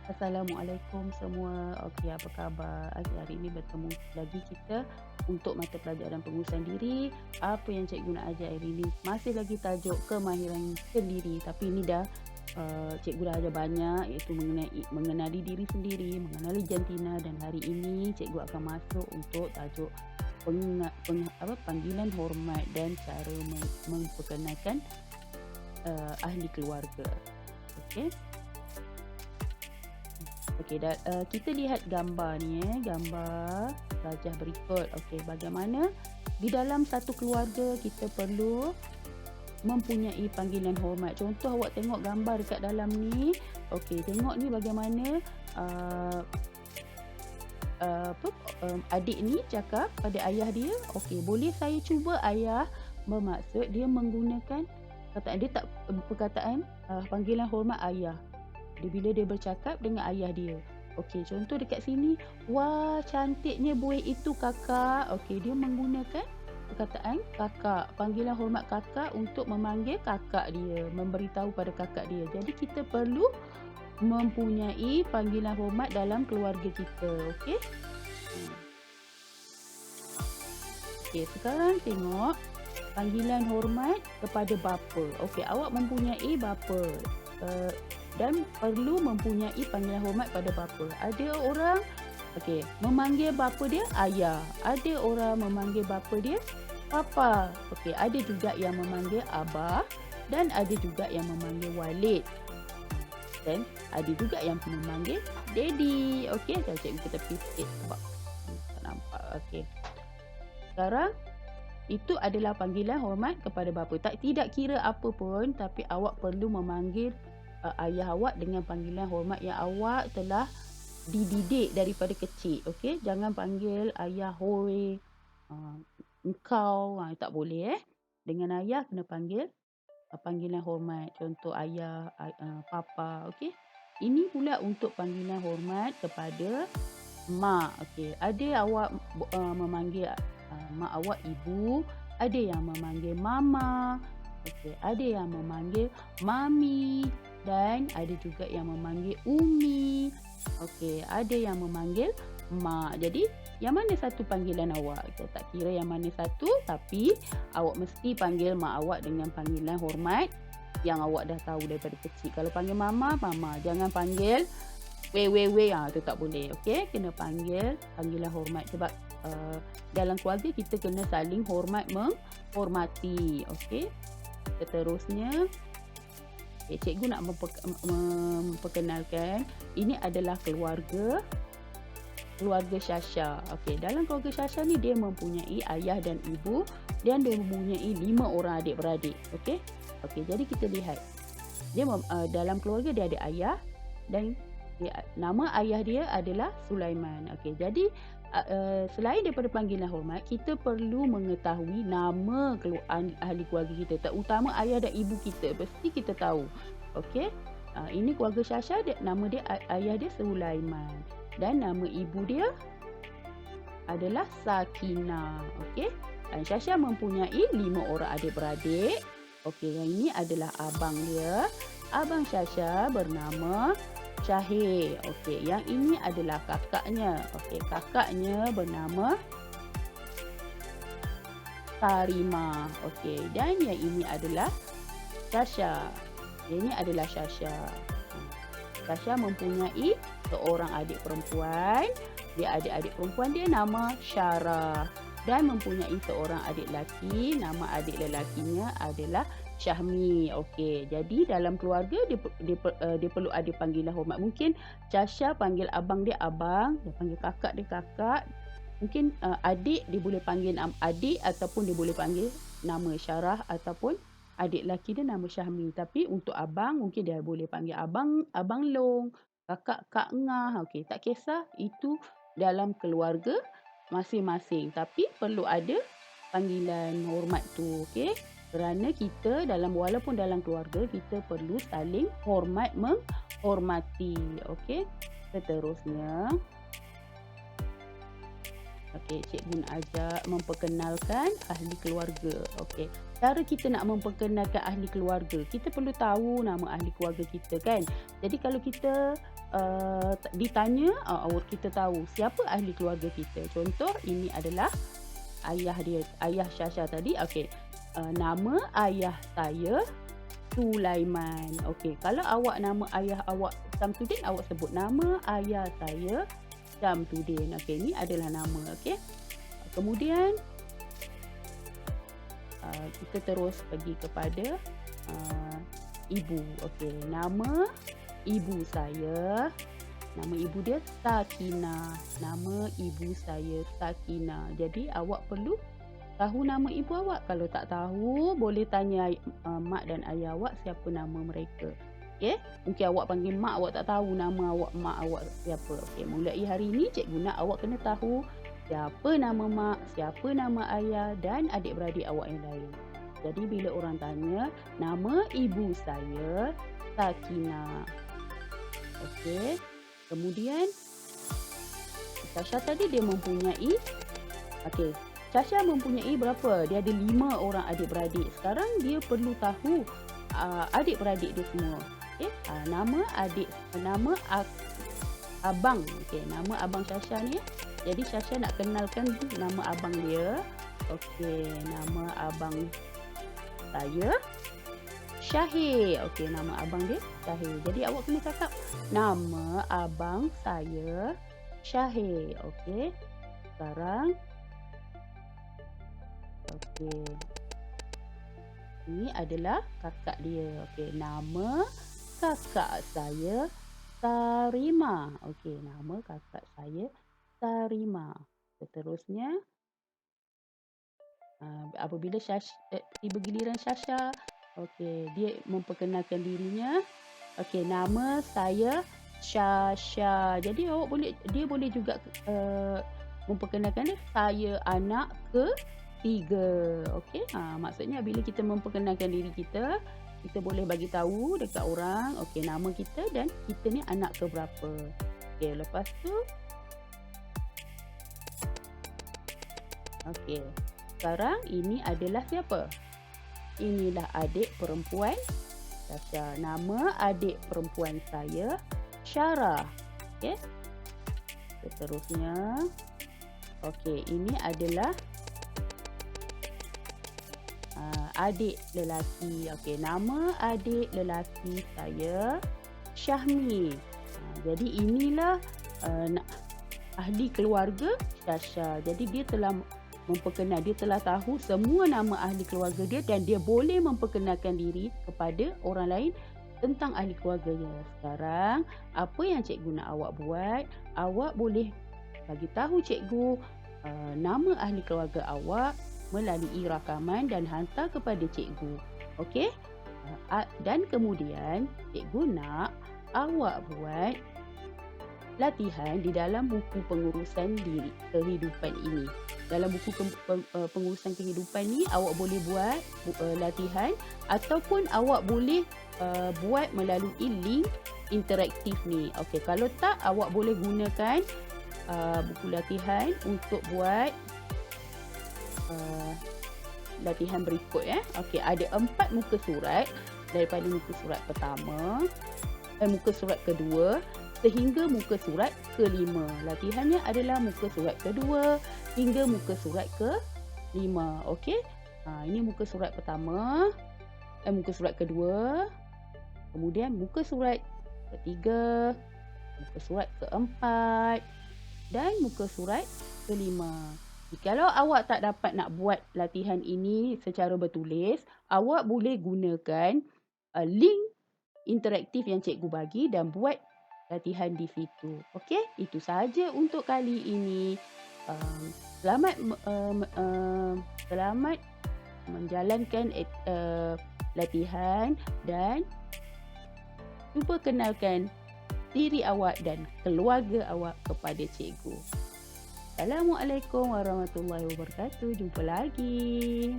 Assalamualaikum semua. Okey, apa khabar? Hari ini bertemu lagi kita untuk mata pelajaran pengurusan diri. Apa yang cikgu nak ajar hari ini? Masih lagi tajuk kemahiran sendiri. Tapi ini dah cikgu dah ajar banyak, iaitu mengenali diri sendiri, mengenali jantina, dan hari ini cikgu akan masuk untuk tajuk panggilan hormat dan cara memperkenalkan ahli keluarga. Okey. Okey, kita lihat gambar ni, gambar rajah berikut. Okey, bagaimana di dalam satu keluarga kita perlu mempunyai panggilan hormat. Contoh, awak tengok gambar dekat dalam ni. Okey, tengok ni bagaimana adik ni cakap pada ayah dia. Okey, boleh saya cuba ayah? Bermaksud dia menggunakan perkataan panggilan hormat ayah. Bila dia bercakap dengan ayah dia. Okey, contoh dekat sini, wah cantiknya buih itu kakak. Okey, dia menggunakan perkataan kakak, panggilan hormat kakak untuk memanggil kakak dia, memberitahu pada kakak dia. Jadi kita perlu mempunyai panggilan hormat dalam keluarga kita. Okey. Okey, sekarang tengok panggilan hormat kepada bapa. Okey, awak mempunyai bapa. Dan perlu mempunyai panggilan hormat pada bapa. Ada orang memanggil bapa dia ayah. Ada orang memanggil bapa dia papa. Okey, ada juga yang memanggil abah dan ada juga yang memanggil walid. Dan ada juga yang memanggil daddy. Okey, cikgu kita pisik sebab tak nampak. Okey. Sekarang itu adalah panggilan hormat kepada bapa. Tidak kira apa pun, tapi awak perlu memanggil ayah awak dengan panggilan hormat yang awak telah dididik daripada kecil. Okey, jangan panggil ayah hoi, engkau, tak boleh. Dengan ayah kena panggil panggilan hormat. Contoh ayah, papa. Okey. Ini pula untuk panggilan hormat kepada mak. Okey, ada awak memanggil mak awak ibu, ada yang memanggil mama. Okey, ada yang memanggil mami dan ada juga yang memanggil umi. Okey, ada yang memanggil mak. Jadi, yang mana satu panggilan awak? Tak kira yang mana satu, tapi awak mesti panggil mak awak dengan panggilan hormat yang awak dah tahu daripada kecil. Kalau panggil mama, mama. Jangan panggil we. Tu tak boleh. Okey, kena panggil panggilan hormat sebab dalam keluarga kita kena saling hormat menghormati. Okey. Seterusnya, cikgu nak memperkenalkan, ini adalah keluarga Syasha. Okey, dalam keluarga Syasha ni dia mempunyai ayah dan ibu dan dia mempunyai 5 orang adik-beradik. Okey. Okey, jadi kita lihat. Dia dalam keluarga dia ada ayah dan nama ayah dia adalah Sulaiman. Okey, jadi selain daripada panggilan hormat, kita perlu mengetahui nama ahli keluarga kita, terutama ayah dan ibu kita. Mesti kita tahu. Okey, ini keluarga Syasha, nama dia, ayah dia Sulaiman dan nama ibu dia adalah Sakinah. Okey, dan Syasha mempunyai 5 orang adik-beradik. Okey, yang ini adalah abang dia. Abang Syasha bernama Syahir. Okey, yang ini adalah kakaknya. Okey, kakaknya bernama Sarima. Okey, dan yang ini adalah Syasha. Yang ini adalah Syasha. Syasha mempunyai seorang adik perempuan. Adik perempuan dia nama Syarah dan mempunyai seorang adik lelaki. Nama adik lelakinya adalah Syahmi. Okey, jadi dalam keluarga dia perlu ada panggilan hormat. Mungkin Syasha panggil abang dia abang, dia panggil kakak dia kakak. Mungkin adik dia boleh panggil adik ataupun dia boleh panggil nama Syarah ataupun adik lelaki dia nama Syahmi. Tapi untuk abang mungkin dia boleh panggil abang Long, kakak Kak Ngah. Okey, tak kisah, itu dalam keluarga masing-masing. Tapi perlu ada panggilan hormat tu. Okey. Kerana kita walaupun dalam keluarga, kita perlu saling hormat menghormati. Okey. Seterusnya, okey, cikgu nak ajak memperkenalkan ahli keluarga. Okey. cara kita nak memperkenalkan ahli keluarga, kita perlu tahu nama ahli keluarga kita kan. Jadi kalau kita ditanya, kita tahu siapa ahli keluarga kita. Contoh, ini adalah ayah dia, ayah Syasha tadi. Okey, nama ayah saya Sulaiman. Okey, kalau awak nama ayah awak Samsudin, awak sebut nama ayah saya Syamsuddin. Okey, ini adalah nama. Okey, kemudian kita terus pergi kepada ibu. Okey, nama ibu saya, nama ibu dia Sakinah. Nama ibu saya Sakinah. Jadi awak perlu tahu nama ibu awak. Kalau tak tahu, boleh tanya mak dan ayah awak siapa nama mereka. Okey, mungkin awak panggil mak, awak tak tahu nama awak, mak awak siapa. Okey, mulai hari ini cikgu nak awak kena tahu siapa nama mak, siapa nama ayah dan adik-beradik awak yang lain. Jadi bila orang tanya, nama ibu saya Sakinah. Okey, kemudian Syasha tadi dia mempunyai, okey, Syasha mempunyai berapa? Dia ada 5 orang adik-beradik. Sekarang dia perlu tahu adik-beradik dia semua. Okey, nama abang. Okey, nama abang Syasha ni. Jadi Syasha nak kenalkan nama abang dia. Okey, nama abang saya Syahir. Okey, nama abang dia Syahir. Jadi awak kena cakap nama abang saya Syahir. Okey, sekarang okey, ini adalah kakak dia. Okey, nama kakak saya Sarima. Okey, nama kakak saya Sarima. Seterusnya, apabila tiba giliran Syasha, okey, dia memperkenalkan dirinya. Okey, nama saya Syasha. Jadi dia boleh juga memperkenalkan dia, saya anak ketiga. Okey, maksudnya bila kita memperkenalkan diri kita, kita boleh bagi tahu dekat orang, okey, nama kita dan kita ni anak ke berapa. Okey, lepas tu okey, sekarang ini adalah siapa? Inilah adik perempuan Syasha. Nama adik perempuan saya Syarah. Okey, seterusnya, okey, ini adalah adik lelaki. Okey, nama adik lelaki saya Syahmi. Jadi inilah ahli keluarga Syasha. Jadi dia telah dia telah tahu semua nama ahli keluarga dia dan dia boleh memperkenalkan diri kepada orang lain tentang ahli keluarganya. Sekarang, apa yang cikgu nak awak buat? Awak boleh bagi tahu cikgu nama ahli keluarga awak melalui rakaman dan hantar kepada cikgu. Okey? Dan kemudian cikgu nak awak buat latihan di dalam buku pengurusan diri kehidupan ini. Dalam buku pengurusan kehidupan ni, awak boleh buat latihan ataupun awak boleh buat melalui link interaktif ni. Okey, kalau tak, awak boleh gunakan buku latihan untuk buat latihan berikut ya. Okey, ada 4 muka surat daripada muka surat pertama, muka surat kedua sehingga muka surat ke-5. Latihannya adalah muka surat kedua hingga muka surat ke-5. Okey. Ini muka surat pertama, muka surat kedua, kemudian muka surat ketiga, muka surat keempat dan muka surat ke-5. Kalau awak tak dapat nak buat latihan ini secara bertulis, awak boleh gunakan link interaktif yang cikgu bagi dan buat latihan di situ. Okey, itu sahaja untuk kali ini. Selamat menjalankan latihan dan cuba kenalkan diri awak dan keluarga awak kepada cikgu. Assalamualaikum warahmatullahi wabarakatuh. Jumpa lagi.